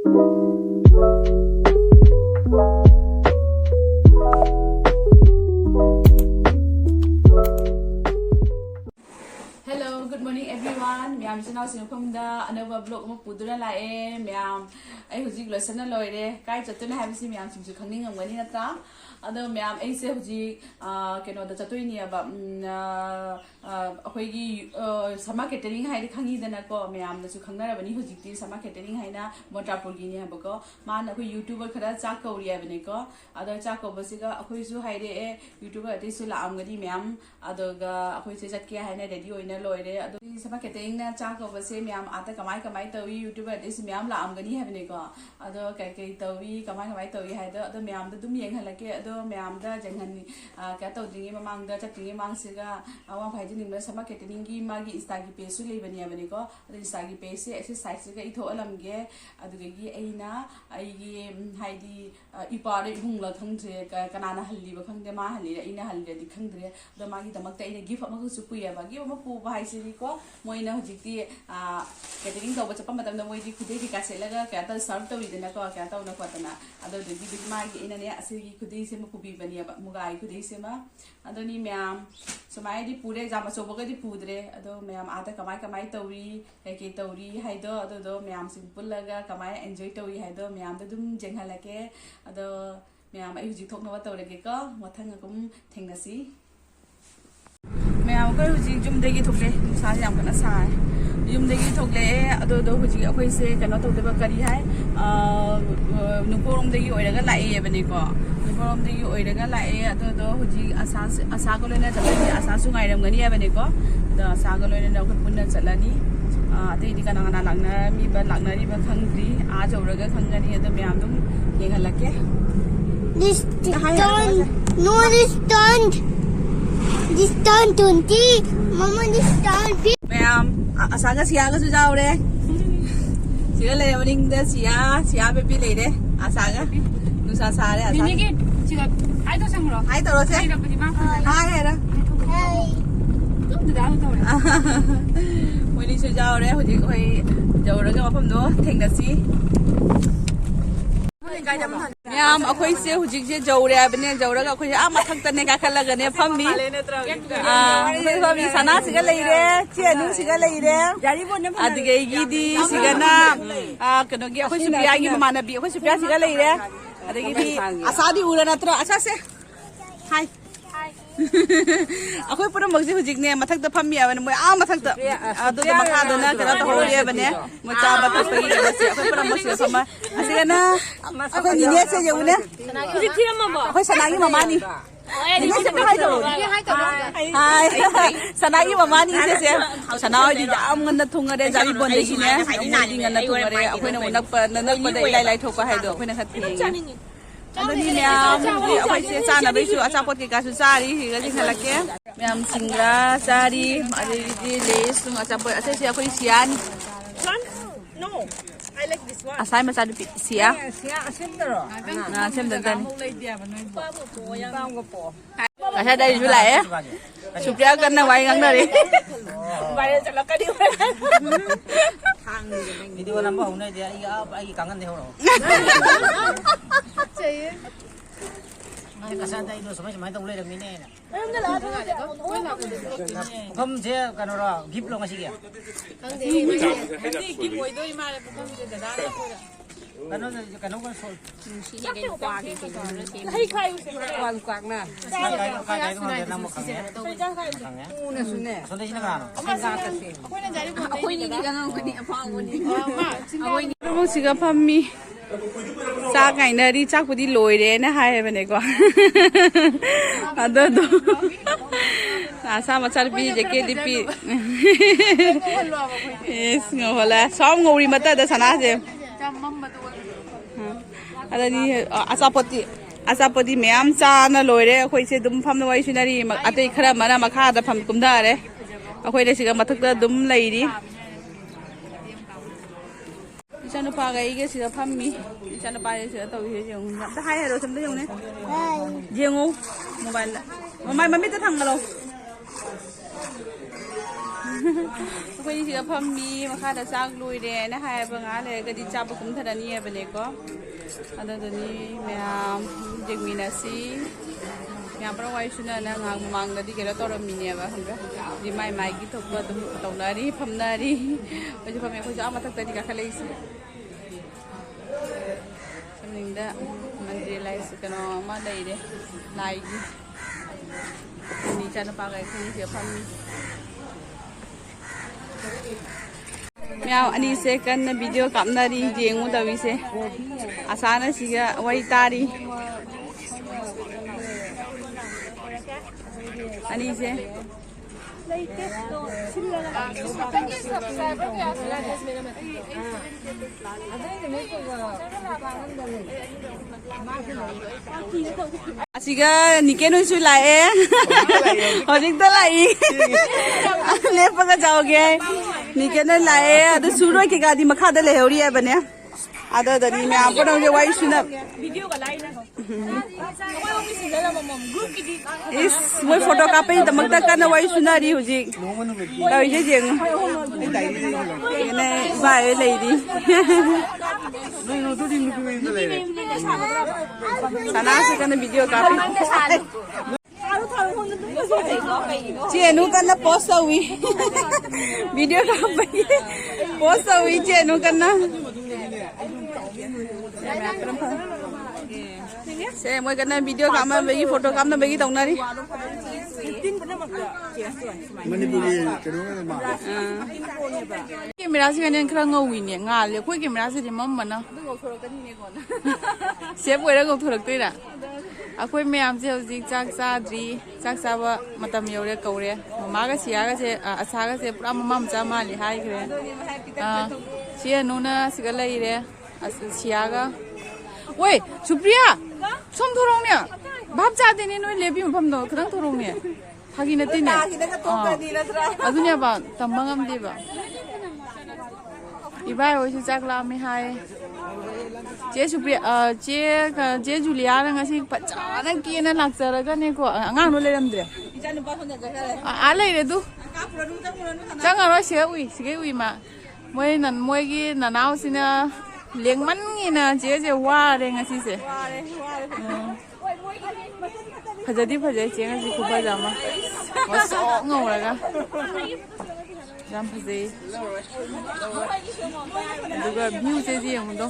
Hello, good morning everyone. Ma'am, so now sinupamda another vlog mo pudura la ma'am. Ay huji lesson na loire. Kahit chatu na have si ma'am simsu khangning ang wani nata. Ano ma'am ay se huji keno da chatu ini aba akhoi gi sama catering hai de khangi dana ko ma'am na su khangna ra bani huji ti sama catering hai na Montapur gi ni haba ko man akhoi YouTuber khara chak kauri ya bani ko ada chak ko basiga akhoi su hai de YouTuber ati su la am gadi ma'am adoga akhoi se chat kya hai na ready oina loire ado sama catering na chak ko base ma'am ata kamai tawi YouTuber ati su ma'am la am gani hai bani ko ado kai tawi kamai tawi hai da ado ma'am da dum yeng halake ado ma'am da janghan kya taw dingi mamang da chatting mang siga awa phai jing na sama catering gi magi insta gi page su le bani bani ko ado insta gi page se exercise ga itho alam ge ado gi aina ai gi haidi ipare hung la thang the kanana halli ba khang de ma halli ina halli di khang de ado magi damak ta ina gift ma su puya ba gi ma pu ba hai si ko moina hojikti catering to ba chapa matam da moi di khudei ki ka se laga kya ta serve to idena ko kya ta na ko ta na ado di di magi ina ne asi gi khudei se ma pu bi bani ba mugai khudei se ma ado ni ma'am sumai di pure jama so ba di pudre ado ma'am ata kamai tawi kai tawi hai do ado ma'am simple laga kamai enjoy tawi hai do ma'am da dum jenghalake ado ma'am ai huji thok na wa tawrege ko mathang akum thengnasi ma'am ko huji jum degi thokle sa yam kana sai yum degi thokle ado huji akhoi se kana thokde ba kari hai nuporom degi oiraga lai bani ko nuporom degi oiraga lai ado huji asa ko lena chalani asa su ngai ram gani bani ko da asa ko lena na khun punna chalani atei di kana kana lagna mi ba lagna ri ba khangri a jawraga khangani ado ma'am dum yenghalake this stand no this stand 20 mama this stand ma'am asaga siya ga su jaw re siya le morning da siya baby le de asaga nu sa re asaga 민이게 지금 아이도 상으로 hai to ro se hai ra 좀더 나도 moi ni su jaw re hoji hoi jaw ra ga mafam do thengdasi ma'am akhoi se hujik je jawre abne jawraga akhoi a mathak tane ka khalaga ne phammi phammi sana siga leire chenu siga leire adige gi di siga na kano gi akhoi supriya gi mamana bi akhoi supriya siga leire adige di asadi ura natra asa se hai akhoi pura magji hujik ne mathak da phammi abane moi a mathak da adu da makha da na kara da hori abane mo cha ba ta pagi da se akhoi pura magji phama asiga na akhoi ni ne se jeune 혹시 티람만 봐. akhoi sanagi mama ni 아니 진짜 hai sanagi mama ni se sanai di am ngan na thunga re jari bon de gi ne di ngan na thunga re akhoi na nak pa de lai thok pa hai do akhoi na khat thi ado ni ma'am akhoi se cha na bai su acha pot ke ka su sa ri ga ji khalake ma'am singra sari adi di le su acha pot ase se akhoi sian No, I like this one. asai ma sa di sia Sendero. na sem dan dan Bang ko po. ka dai ju lai supriya kan na wai ngang na ri Bayar sa laka di ba? Hindi ko nambah una dia ay kangen deh oro. Ay kasada itu sampai tong ulay mine na. Kom je kanora gift lo ngasi ya. Kano kan sol. Hay kayo sa 꽝꽝 나. Kaya ko na mo kanya. una sune. Sonda sini kan. 아코이 니가 나온 거니 아파 거니. mo siga phammi sa kai na ri chak pudi loire na hai bane ko ado do asa ma char bi je ke lipi yes ngola som ngori mata da sana je ada ni asapoti ma'am cha na loire akhoi se dum pham na wai sinari atei khara mana makha da pham kumda re akhoi de siga mathak da dum leiri Ichanu pa ga ige sida phammi ichanu pa sida taw he jeng ta hai hero samde jeng ne jengu mobile la mamai mami ta thang lo ꯑꯩꯈꯣꯏ ꯁꯤꯒ ꯐꯝꯃꯤ ꯃꯈꯥꯗ ꯆꯥꯛ ꯂꯣꯏꯔꯦꯅ ꯍꯥꯏꯕ ꯉꯥꯏꯍꯥꯛ ꯂꯩꯔꯒꯗꯤ ꯆꯥꯕ ꯀꯨꯝꯊꯔꯅꯤ ꯍꯥꯏꯕꯅꯦꯀꯣ ꯑꯗꯨꯗꯨꯅꯤ ꯃꯌꯥꯝ ꯌꯦꯡꯃꯤꯟꯅꯁꯤ ꯃꯌꯥꯝ ꯄꯨꯔꯥ ꯋꯥꯔꯤ ꯁꯨꯅꯅ ꯉꯥꯏꯍꯥꯛ ꯃꯃꯥꯡꯗꯗꯤ ꯀꯩꯅꯣ ꯇꯧꯔꯝꯃꯤꯅꯦꯕ ꯈꯪꯕ꯭ꯔꯥ ꯍꯧꯖꯤꯛ ꯃꯥꯏ ꯃꯥꯏꯒꯤ ꯊꯣꯛꯄ ꯑꯗꯨꯝ ꯇꯧꯅꯔꯤ ꯐꯝꯅꯔꯤ ꯑꯩꯈꯣꯏꯁꯨ ꯐꯝꯃꯦ ꯑꯩꯈꯣꯏꯁꯨ ꯑꯥ ꯃꯊꯛꯇꯗꯤ ꯀꯥꯈꯠꯂꯛꯏꯁꯤ ꯃꯅꯤꯡꯗ ꯃꯟꯗꯤꯔ ꯂꯥꯏ ꯀꯩꯅꯣ ꯑꯃ ꯂꯩꯔꯦ ꯂꯥꯏꯒꯤ ꯏꯆꯥꯅꯨꯄꯥꯒ ꯑꯩꯈꯣꯏꯅꯤ ꯁꯤꯗ ꯐꯝꯃꯤ ꯃꯌꯥꯝ ꯑꯅꯤꯁꯦ ꯀꯟꯅ ꯚꯤꯗꯤꯑꯣ ꯀꯥꯞꯅꯔꯤ ꯌꯦꯡꯉꯨ ꯇꯧꯔꯤꯁꯦ ꯑꯁꯥꯅ ꯁꯤꯒ ꯋꯥꯔꯤ ꯇꯥꯔꯤ ꯑꯅꯤꯁꯦ ꯑꯁꯤꯒ ꯅꯤꯀꯦꯟ ꯍꯣꯏꯁꯨ ꯂꯥꯛꯑꯦ ꯍꯧꯖꯤꯛꯇ ꯂꯥꯛꯏ ꯂꯦꯞꯄꯒ ꯆꯥꯎꯒꯦ ꯅꯤꯀꯦꯟ ꯍꯣꯏ ꯂꯥꯛꯑꯦ ꯑꯗꯨ ꯁꯨꯔꯣꯏ ꯀꯩꯀꯥꯗꯤ ꯃꯈꯥꯗ ꯂꯩꯍꯧꯔꯤ ꯍꯥꯏꯕꯅꯦ ꯑꯗꯨꯗꯅꯤ ꯃꯌꯥꯝ ꯄꯨꯝꯅꯃꯛꯁꯦ ꯋꯥꯔꯤ ꯁꯨꯅ इस वो फोटो कापे दमक तक करना वही सुना रही हूँ जी तो ये जेंग ने बाय लेडी सना से करना वीडियो कापे चेनु करना पोस्ट हुई वीडियो कापे पोस्ट हुई चेनु करना से मोय करना वीडियो काम में बेगी फोटो काम में बेगी तौना री कैमरा से कने खरा ngौई ne nga le khoi camera से di mam mana सेव ओइरा गौ थोरक्तोइरा अखोय मैम से हौजिक चाक चाद्री चाक चाबा मतम यौरे कौरे ममागा सियागा से असागा से पुरा ममा मचा माली हाइग्रे सिया नुना सिगा लैरे सियागा ओए सुप्रिया सोम थोरौने भाब चादेने नोय लेबि मफमदो खरंग थोरौने फागी नतिने अदुने बा तम्बा ngamde ba इबाय होइसु चाकला मे हाय चे सुप्रिया चे जुलिया ngasi pachana kena lakjaraga ne ko angang no leramdre ijanpa honda jagare a leire du changaro se ui sige ui ma moi gi nanau sina lengman ngina je ware ngasi se phajadi phajai che ngasi ku pajama waso ngawraga jam phajai duga view se ji amudo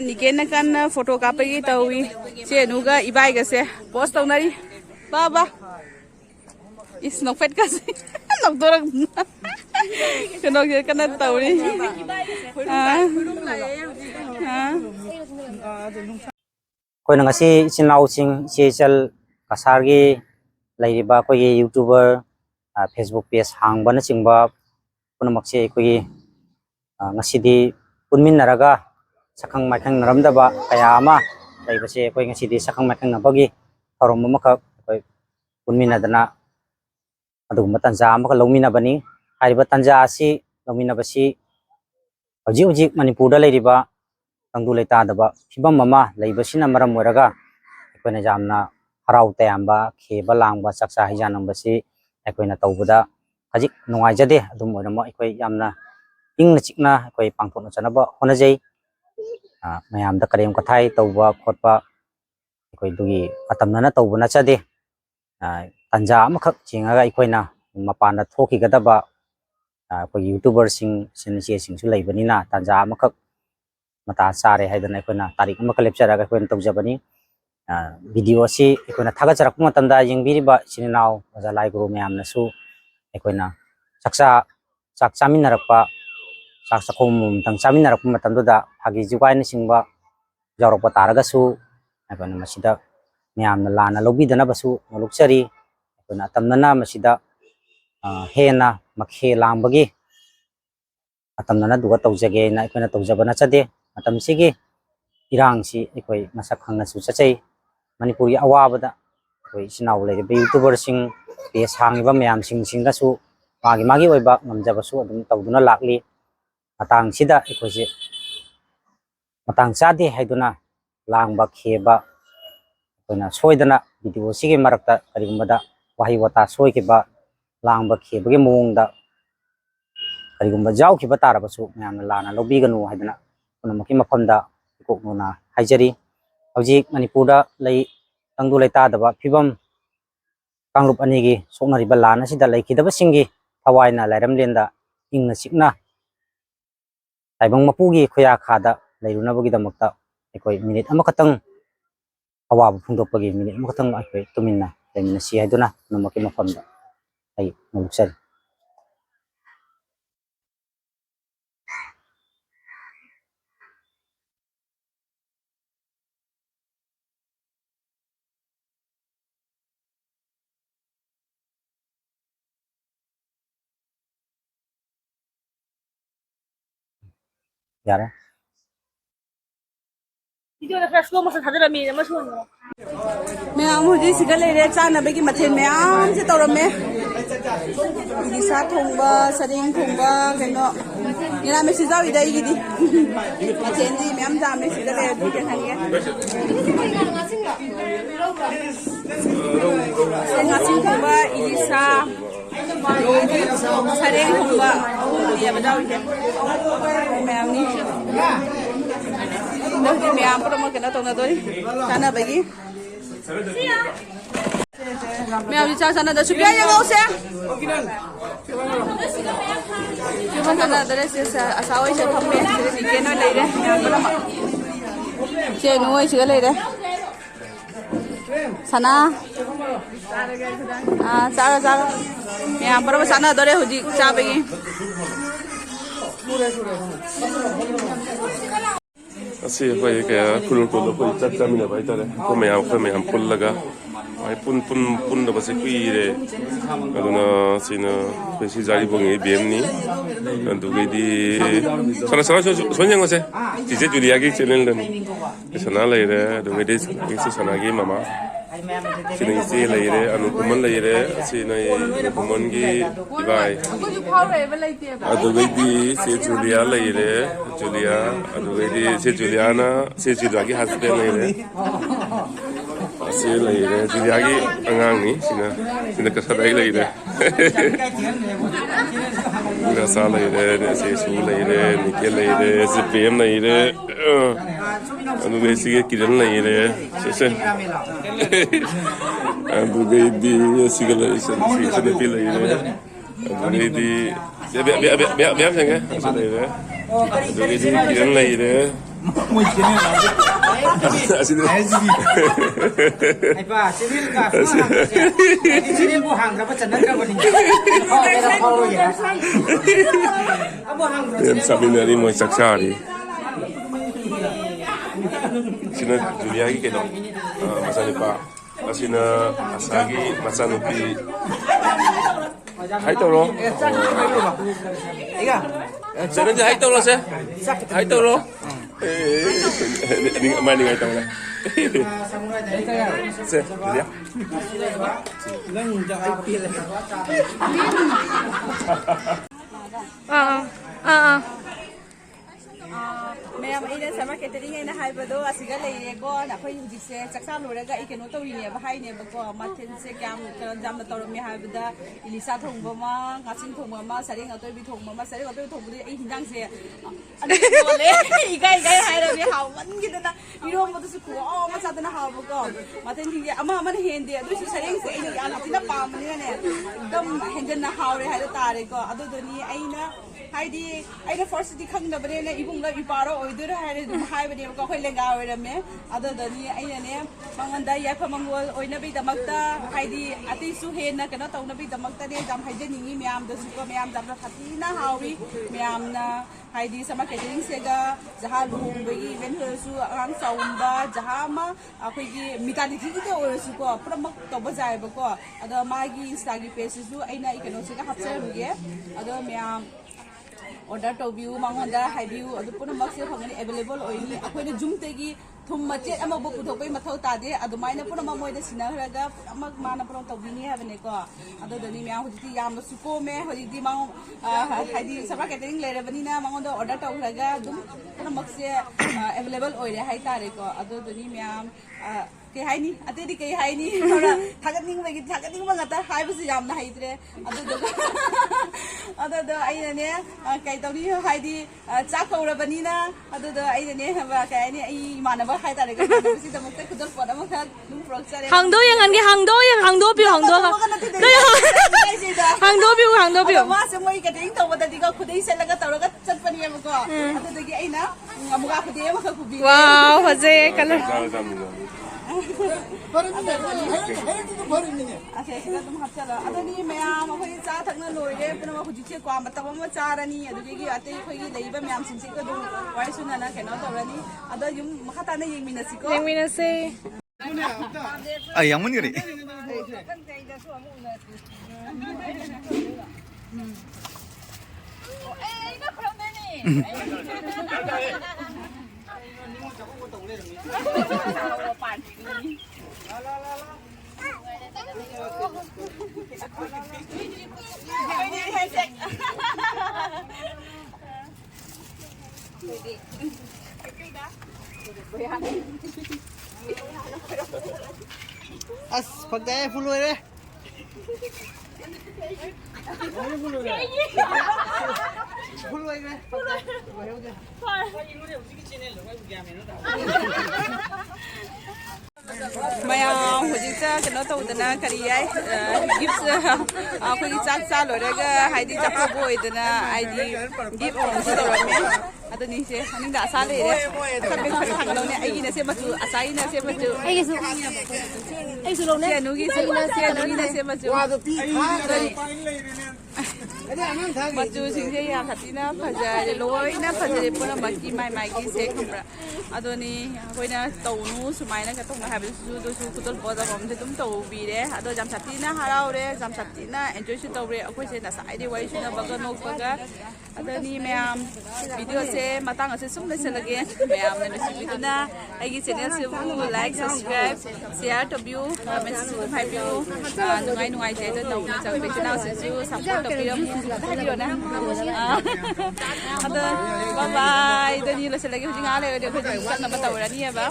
निकेन कन photo कापेगी तौई चेनुगा इबाइगा से post तौनरी बाबा इस नोफेट का से नोदोरक कनो के कन तौरी कोई नंगासी चिनाउसिंग चेचल कसारगी लाइरिबा कोई यूट्यूबर फेसबुक पेज हांगबन चिंबा पुनमक्से कोई ngasi punminaraga sakang makhang naramdaba kaya ama laibase koi ngasi sakang makhang nabagi thorom maka koi punminadana adugumba tanja amaka longmina bani hariba tanja asi longmina basi hojik manipur da leiriba tangdu leita daba phibam mama leibasina maram moraga koina jamna harau tayamba kheba langba saksa hijanam basi koina tawbuda hajik nungai jade adum orama koi yamna ingna chikna koi pangthona chanaba honajai mayam da karem kathai tawba khotpa koi dugi atamna tawbuna chade tanja amakhak chingaga ikoina mapana thoki gadaba koi youtuber sing sinche sing su leibanina tanja amakhak mata sare haidana ikoina tarik amakha lepcharaga koina tawjabani video si ikoina thaga charak matamda yengbiriba sininaw jalai guru mayamna su ikoina saksa sak chaminarakpa sak sakom tang chaminarakpa matamda phagi jugai na singba jarokpa taragasu ikoina masida mayamna lana lobidana basu noluksari ikoina tamnana masida hena makhe langbagi atamnana duga tawjage na ikoina tawjabana chade matamsigi irangsi ikoi masak khangna su chachai manipuri awabada koi sinaw leire youtuber sing pe sangiba mayam sing da su magi oiba ngamjaba su adum tawduna lakli matang sida ikoi se matang chade haiduna langba kheba koina soidana video सिगे मरक्ता करिगुम्बदा वाही वता सोइखिबा लांगबा खेबगे मोंगदा करिगुम्बा जाउखिबा ताराबसु ma'am लाना लौबिगनु हाइदना पुनमकी मफमदा कोकनुना हाइजरी हौजिक मणिपुरदा लई तंगदु लैतादबा फिबम कांग्रुप अनिगी सोकनरिबा लाना सिदा लैखिदबा सिंगी थवाइना लाइरमलेंदा इंगना सिकना ताइबंग मपुगी खोया खादा लैरुनबगिदमक्ता अखोय मिनिट अमखतंग अवाब फुंदोकपगी मिनिट अमखतंग अखोय तुमिन्ना लैमिना सि हाइदुना पुनमकी मफमदा आई नुलुक्सरी यार 이제는 그냥 수고모서 다들어미 너무 좋은 거. मैम हूँ सिगा लेरे चानबगी मथेल मैम से तौरमे इलिसा थोंबा सरिंग थोंबा कनो इना में सिजाव इदा इगिदी मथेंदी मैम जामे सिगा ले दुके हंगे सेंगासिंग थोंबा इलिसा सरिंग थोंबा ये बताओ इधर मैम नी नंगे मैम पर मो कनो तोना दोरी चानबगी मैं अभी चाचा ना दस रुपया ये गाँव से क्यों ना दरे से असावे से हम में निके ना ले रहे चे नुए से ले रहे सना चागा चागा मैं यहाँ पर सना दरे हो जी चाबेगी Así fue que kulur kulur fue chat mina baita le kome am pullaga ai pun da base kui re aduna sina pesi jari bongi bmni andu ge di sana sonjang ose tije julia ge channel dan sana le re do ge de sana ge mama sina isi le re anu kuman le re sina kuman ge ibai adu ge di se julia le re julia adu ge di se juliana se julia ge husband le re se le re julia ge angang ni sina kasadai le re Rasa le re se su le re nikel le re se pm le re anu ge si ge kiran le re se anu ge di si ge le se pi le re anu ge di biar sange se le re anu ge di kiran le re Muy bien, así de ay pa, civil ka, civil bu hang ka pa chanan ka ba ni? Oh, era pau ya. Abo hang. Yan sabi na rin mo saksari. Sina Juliagi kaya masani pa. Sina Asagi masanupi. Hai toro. Iga. Jangan je hai toro se. Hai toro. Ini main dengan tang lah. Se, dia. Lang ja IPL. Ma'am इन समा catering हाइबदो असिगा लेरेको नखोय हुजिसे Chaksa लोरगा इ केनो तौरिने बाहायनेबको मथेनसे क्याम जाम तौरमे हाइबदा इलिसा थोंबमा गासिन थोंबमा सरिंग अतोबि थोंबमा सरिंग अतोबि थोंबदि इ हिंजांसे बोले इगाय इगाय हाइरबि हावमनगिदना इरोमदसु खु अमा सादना हावबको मथेन हिंगे अमा अमन हेंदे अदुसु सरिंगसे इ याना तिना पामनिने एकदम हेंजना हावरे हाइर तारेको अदुदनि आइना हाइदि आइना फर्स्टदि खंगदबने इबुंगा इपारो ओइदुरा हाइरे दुम हाइबने को खै लेंगा ओइरमे अदुदनि आइनाने मंगनदा याफा मंगोल ओइनबि दमक्ता हाइदि अतिसु हेना कनो तौनबि दमक्ता ने जाम हाइजनिंगी म्याम दसु को म्याम जामना फातिना हावी म्यामना हाइदि समा कैटरिंग सेगा जहा लुहुंबगी इवेंट होसु आंग साउंबा जहा मा अखोइगी मितादि थिगि ओरसु को प्रमक तब जायबको अद मागी इंस्टागी पेजसु आइना इकनो सेगा हापसरुगे अद ma'am order tobview mangonda haiview adu puna makse phangani available oini akoina jumtegi thum machet ama bu puthokai mathau tade adumaina puna mamoida sinahraga amak mana puna tobini habane ko adu doni mya hujiti yamna suko me hujiti mang haidi sabra catering lerabani na mangonda order tawraga dum puna makse available oire hai tare ko adu doni mya ꯀꯩ ꯍꯥꯏꯅꯤ ꯑꯇꯩꯗꯤ ꯀꯩ ꯍꯥꯏꯅꯤ ꯈꯔ ꯊꯥꯒꯠꯅꯤꯡꯕ ꯉꯥꯛꯇ ꯍꯥꯏꯕꯁꯨ ꯌꯥꯝꯅ ꯍꯩꯇ꯭ꯔꯦ ꯑꯗꯨꯗꯣ ꯑꯩꯅꯅꯦ ꯀꯩ ꯇꯧꯅꯤ ꯍꯥꯏꯗꯤ ꯆꯥꯛ ꯀꯧꯔꯕꯅꯤꯅ ꯑꯗꯨꯗꯣ ꯑꯩꯅꯅꯦ ꯀꯩ ꯍꯥꯏꯅꯤ ꯑꯩ ꯏꯃꯥꯟꯅꯕ ꯍꯥꯏꯇꯥꯔꯦ ꯏꯃꯥꯟꯅꯕꯁꯤꯗꯃꯛꯇ ꯈꯨꯗꯣꯜ ꯄꯣꯠ ꯑꯃꯈꯛ ꯑꯗꯨꯝ ꯄꯨꯔꯛꯆꯔꯦ ꯍꯥꯡꯗꯣꯛꯄꯤꯌꯨ ꯃꯥꯁꯨ ꯃꯣꯏ ꯀꯦꯇꯔꯤꯡ ꯇꯧꯕꯗꯗꯤꯀꯣ ꯈꯨꯗꯩ ꯁꯦꯠꯂꯒ ꯇꯧꯔꯒ ꯆꯠꯄꯅꯦꯕꯀꯣ ꯑꯗꯨꯗꯒꯤ ꯑꯩꯅ ꯃꯨꯒꯥ ꯈꯨꯗꯩ ꯑꯃꯈꯛ ꯄꯨꯕꯤꯔꯦ ꯋꯥꯎ ꯐꯖꯩ ꯀꯂꯔ ꯑꯁꯤꯗ ꯑꯗꯨꯝ ꯍꯥꯞꯆꯜꯂꯣ ꯑꯗꯨꯗꯤ ꯃꯌꯥꯝ ꯑꯩꯈꯣꯏ ꯆꯥ ꯊꯛꯅ ꯂꯣꯏꯔꯦ ꯄꯨꯝꯅꯃꯛ ꯍꯧꯖꯤꯛꯁꯦ ꯀ꯭ꯋꯥ ꯃꯇꯝ ꯑꯃ ꯆꯥꯔꯅꯤ ꯑꯗꯨꯗꯒꯤ ꯑꯇꯩ ꯑꯩꯈꯣꯏꯒꯤ ꯂꯩꯔꯤꯕ ꯃꯌꯥꯝꯁꯤꯡꯁꯤꯒ ꯑꯗꯨꯝ ꯋꯥꯔꯤ ꯁꯨꯅꯅ ꯀꯩꯅꯣ ꯇꯧꯔꯅꯤ ꯑꯗꯣ ꯌꯨꯝ ꯃꯈꯥ ꯇꯥꯅ ꯌꯦꯡꯃꯤꯟꯅꯁꯤꯀꯣ ꯌꯦꯡꯃꯤꯟꯅꯁꯦ 아, 양문이래. ꯑꯁ ꯐꯛꯇꯦ ꯐꯨꯜ ꯑꯣꯏꯔꯦ ꯐꯨꯜ ꯑꯣꯏꯈ꯭ꯔꯦ ꯃꯌꯥꯝ ꯍꯧꯖꯤꯛꯇ ꯀꯩꯅꯣ ꯇꯧꯗꯅ ꯀꯔꯤ ꯌꯥꯏ ꯒꯤꯐ ꯑꯩꯈꯣꯏꯒꯤ ꯆꯥꯛ ꯆꯥ ꯂꯣꯏꯔꯒ ꯍꯥꯏꯗꯤ ꯆꯥꯛꯀꯧꯕ ꯑꯣꯏꯗꯅ ꯍꯥꯏꯗꯤ ꯒꯤꯐ ꯑꯃꯁꯨ ꯇꯧꯔꯝꯃꯦ ꯑꯗꯨꯅꯤꯁꯦ ꯃꯅꯤꯡꯗ ꯑꯁꯥ ꯂꯩꯔꯦ ꯊꯥꯡꯒꯠꯂꯧꯅꯦ ꯑꯩꯒꯤꯅ ꯁꯦ ꯃꯆꯨ ꯑꯁꯥꯒꯤꯅ ꯁꯦ ꯃꯆꯨ ꯑꯩꯁꯨ ꯂꯧꯅꯦ ꯆꯦꯅꯨꯒꯤꯅ ꯁꯦ ꯃꯆꯨ ꯃꯆꯨꯁꯤꯡꯁꯦ ꯌꯥꯝ ꯊꯤꯅ ꯐꯖꯔꯦ ꯂꯣꯏꯅ ꯐꯖꯔꯦ ꯄꯨꯝꯅꯃꯛꯀꯤ ꯃꯥꯏꯒꯤꯁꯦ ꯈꯪꯕ꯭ꯔꯥ ꯑꯗꯨꯅꯤ ꯑꯩꯈꯣꯏꯅ ꯇꯧꯅꯨ ꯁꯨꯃꯥꯏꯅ ꯇꯧꯅꯨ ꯍꯥꯏꯕꯗꯨꯁꯨ ꯑꯗꯨꯁꯨ ꯈꯨꯗꯣꯜ ꯄꯣꯠ ꯑꯃꯃꯝꯁꯦ ꯑꯗꯨꯝ ꯇꯧꯕꯤꯔꯦ ꯑꯗꯣ ꯌꯥꯝ ꯊꯤꯅ ꯍꯔꯥꯎꯔꯦ ꯌꯥꯝ ꯊꯤꯅ ꯑꯦꯟꯖꯣꯏꯁꯨ ꯇꯧꯔꯦ ꯑꯩꯈꯣꯏꯁꯦ ꯉꯁꯥꯏꯗꯤ ꯋꯥꯔꯤ ꯁꯨꯅꯕꯒ ꯅꯣꯛꯄꯒ ꯑꯗꯨꯅꯤ ꯃꯌꯥꯝ ꯚꯤꯗꯤꯑꯣꯁꯦ ꯃꯇꯥꯡ ꯑꯁꯤ ꯁꯨꯝ ꯂꯣꯏꯁꯤꯜꯂꯒꯦ ꯃꯌꯥꯝꯅ ꯅꯨꯡꯁꯤꯕꯤꯗꯨꯅ ꯑꯩꯒꯤ ꯆꯦꯅꯦꯜꯁꯤꯕꯨ ꯂꯥꯏꯛ ꯁꯕꯁꯀ꯭ꯔꯥꯏꯕ ꯁꯤꯌꯥꯔ ꯇꯧꯕꯤꯌꯨ ꯀꯃꯦꯟꯁꯨ ꯑꯗꯨꯝ ꯍꯥꯏꯕꯤꯌꯨ ꯅꯨꯡꯉꯥꯏꯇꯦ ꯑꯗꯣ ꯇꯧꯕ ꯏꯆꯤꯟꯅꯥꯎꯁꯤꯡꯁꯨ ꯁꯞꯄꯣꯔꯠ ꯇꯧꯕꯤꯔꯝꯃꯨ 하리오나 아들 바이바이 이더니 로셀라기 후징 아래 어디 그 잠깐 나갔다 오라니 해봐